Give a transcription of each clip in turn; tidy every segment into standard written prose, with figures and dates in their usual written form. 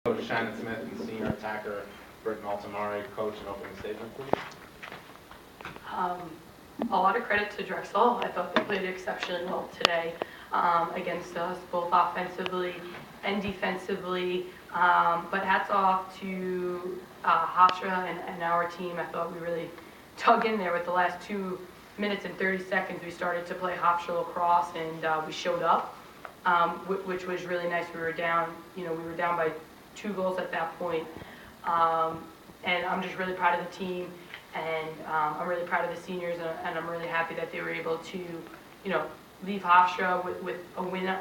Coach Shannon Smith and senior attacker Britton Altamari. Coach, an opening statement, please. A lot of credit to Drexel. I thought they played exceptionally well today against us, both offensively and defensively. But hats off to Hofstra and our team. I thought we really dug in there with the last 2 minutes and 30 seconds. We started to play Hofstra lacrosse, and we showed up, which was really nice. We were down, we were down by 2 goals at that point. And I'm just really proud of the team, and I'm really proud of the seniors, and I'm really happy that they were able to, leave Hofstra with a win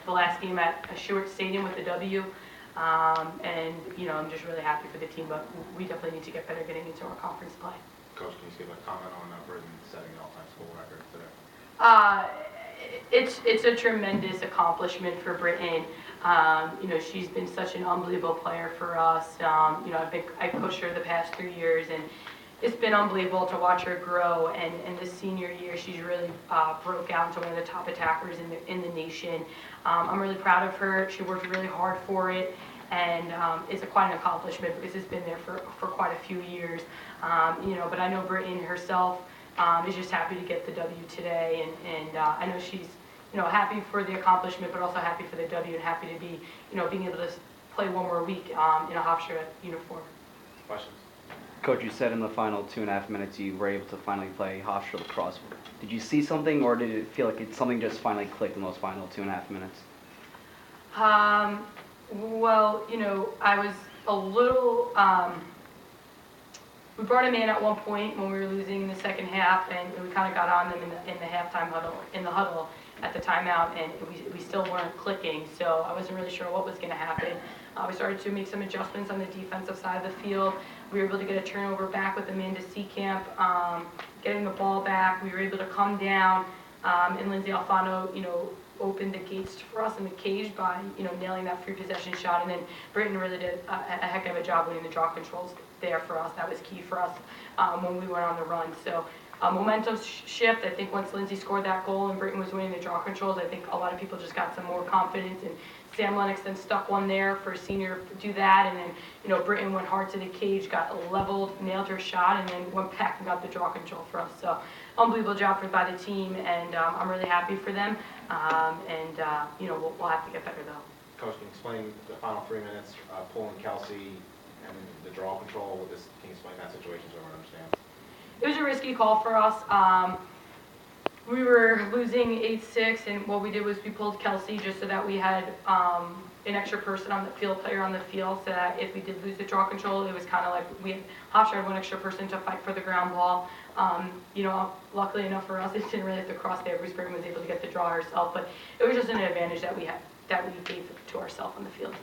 the last game at Stewart Stadium with a W. And I'm just really happy for the team, but we definitely need to get better getting into our conference play. Coach, can you just give a comment on Britton setting an all-time school record today? It's a tremendous accomplishment for Britton. She's been such an unbelievable player for us. I coached her the past 3 years, and it's been unbelievable to watch her grow. And this senior year, she's really broke out into one of the top attackers in the nation. I'm really proud of her. She worked really hard for it, and it's quite an accomplishment because it's been there for quite a few years. But I know Britton herself is just happy to get the W today, and I know she's happy for the accomplishment, but also happy for the W and happy to be being able to play one more week in a Hofstra uniform. Questions? Coach, you said in the final 2.5 minutes you were able to finally play Hofstra lacrosse. Did you see something, or did it feel like something just finally clicked in those final 2.5 minutes? Well, I was a little. We brought him in at one point when we were losing in the second half, and we kind of got on them in the halftime huddle, in the huddle at the timeout, and we still weren't clicking. So I wasn't really sure what was going to happen. We started to make some adjustments on the defensive side of the field. We were able to get a turnover back with Amanda Seacamp, getting the ball back. We were able to come down, and Lindsay Alfano, opened the gates for us in the cage by, nailing that free possession shot. And then Britton really did a heck of a job winning the draw controls there for us. That was key for us when we went on the run. So momentum shift. I think once Lindsay scored that goal and Britton was winning the draw controls, I think a lot of people just got some more confidence. And Sam Lennox then stuck one there for a senior to do that. And then, Britton went hard to the cage, got leveled, nailed her shot, and then went back and got the draw control for us. So unbelievable job by the team, and I'm really happy for them. We'll have to get better though. Coach, can you explain the final 3 minutes, pulling Kelsey and the draw control with this? Can you explain that situation so everyone understands? It was a risky call for us. We were losing 8-6, and what we did was we pulled Kelsey just so that we had an extra person on the field, player on the field, so that if we did lose the draw control, it was kind of like Hofstra had one extra person to fight for the ground ball. Luckily enough for us, it didn't really have to cross there. Bruce Britton was able to get the draw herself, but it was just an advantage that we gave to ourselves on the field.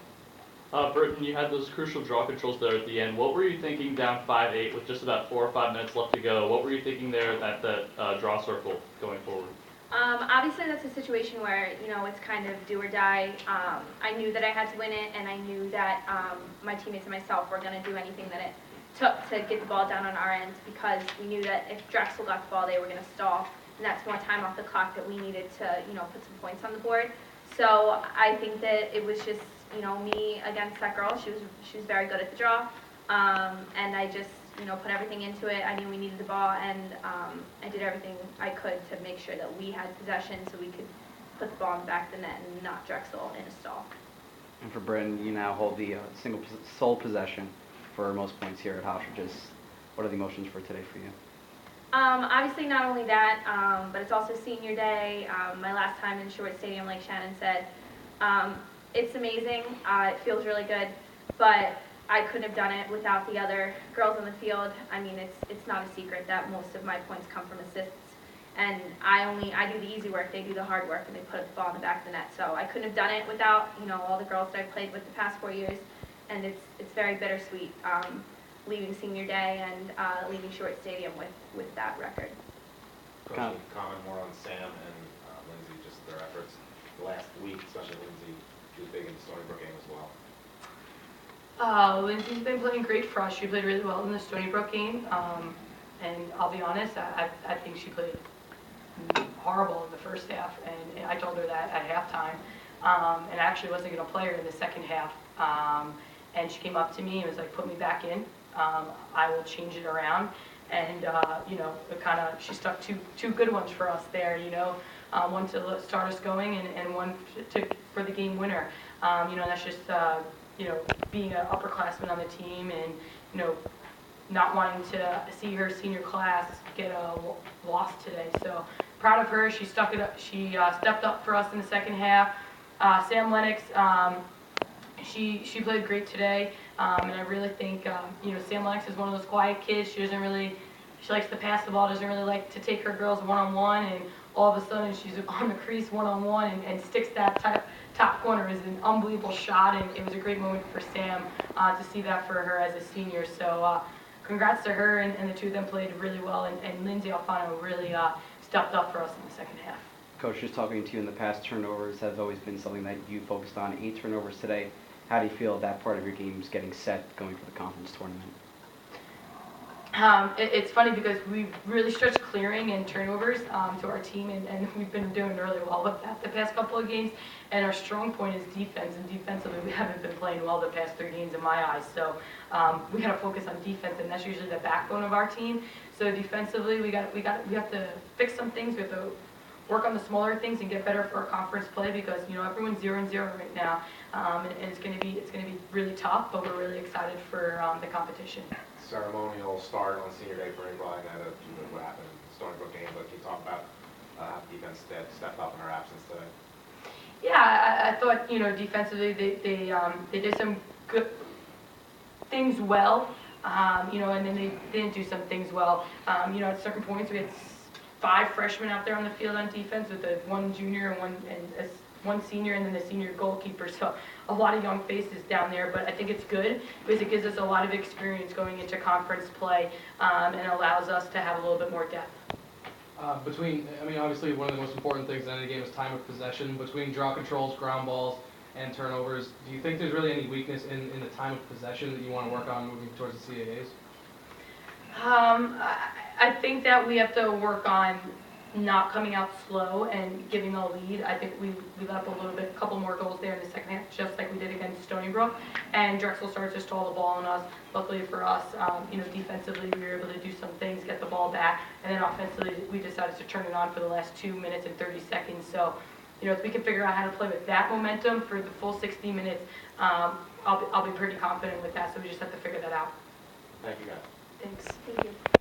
Britton, you had those crucial draw controls there at the end. What were you thinking down 5-8 with just about 4 or 5 minutes left to go? What were you thinking there at the draw circle going forward? Obviously, that's a situation where, it's kind of do or die. I knew that I had to win it, and I knew that my teammates and myself were going to do anything that it took to get the ball down on our end, because we knew that if Drexel got the ball, they were going to stall, and that's more time off the clock that we needed to, put some points on the board. So I think that it was just, me against that girl. She was very good at the draw, and I just, put everything into it. I knew we needed the ball, and I did everything I could to make sure that we had possession so we could put the ball in the back of the net and not Drexel in a stall. And for Britton, you now hold the sole possession for most points here at Hofstra. What are the emotions for today for you? Obviously, not only that, but it's also senior day. My last time in Stewart Stadium, like Shannon said. It's amazing. It feels really good, but I couldn't have done it without the other girls on the field. I mean, it's not a secret that most of my points come from assists, and I do the easy work, they do the hard work, and they put the ball in the back of the net. So I couldn't have done it without all the girls that I've played with the past 4 years, and it's very bittersweet leaving senior day and leaving Stewart Stadium with that record. Coach, can you comment more on Sam and Lindsay, just their efforts the last week, especially Lindsay? She was big in the Stony Brook game as well. Lindsay's been playing great for us. She played really well in the Stony Brook game, and I'll be honest, I think she played horrible in the first half, and I told her that at halftime, and I actually wasn't going to play her in the second half. and she came up to me and was like, put me back in. I will change it around. And, it kind of, she stuck two good ones for us there, one to start us going and one for the game winner. That's just, being an upperclassman on the team and, not wanting to see her senior class get a loss today. So proud of her. She stuck it up. She stepped up for us in the second half. Sam Lennox, she played great today, and I really think Sam Lennox is one of those quiet kids. She likes to pass the ball. Doesn't really like to take her girls one-on-one, and all of a sudden she's on the crease one-on-one and sticks that top corner. Is an unbelievable shot, and it was a great moment for Sam to see that for her as a senior. So. Congrats to her, and the two of them played really well, and Lindsay Alfano really stepped up for us in the second half. Coach, just talking to you in the past, turnovers has always been something that you focused on. 8 turnovers today. How do you feel that part of your game is getting set going for the conference tournament? It's funny because we've really stretched clearing and turnovers to our team, and we've been doing really well with that the past couple of games. And our strong point is defense, and defensively we haven't been playing well the past 3 games in my eyes. So we got to focus on defense, and that's usually the backbone of our team. So defensively, we have to fix some things. We have to work on the smaller things and get better for our conference play because everyone's 0-0 right now, and it's going to be really tough. But we're really excited for the competition. Ceremonial start on senior day for anybody. I know what happened in the Stony Brook game, but can you talk about how the defense stepped up in our absence today? Yeah, I thought defensively they did some good things well, and then they didn't do some things well. At certain points we had 5 freshmen out there on the field on defense with one junior and one senior, and then the senior goalkeeper. So a lot of young faces down there, but I think it's good because it gives us a lot of experience going into conference play and allows us to have a little bit more depth. Obviously one of the most important things in any game is time of possession. Between draw controls, ground balls, and turnovers, do you think there's really any weakness in the time of possession that you want to work on moving towards the CAAs? I think that we have to work on not coming out slow and giving a lead. I think we let up a couple more goals there in the second half, just like we did against Stony Brook. And Drexel started to stall the ball on us. Luckily for us, defensively we were able to do some things, get the ball back, and then offensively we decided to turn it on for the last 2 minutes and 30 seconds. So, if we can figure out how to play with that momentum for the full 60 minutes, I'll be pretty confident with that. So we just have to figure that out. Thank you, guys. Thanks. Thank you.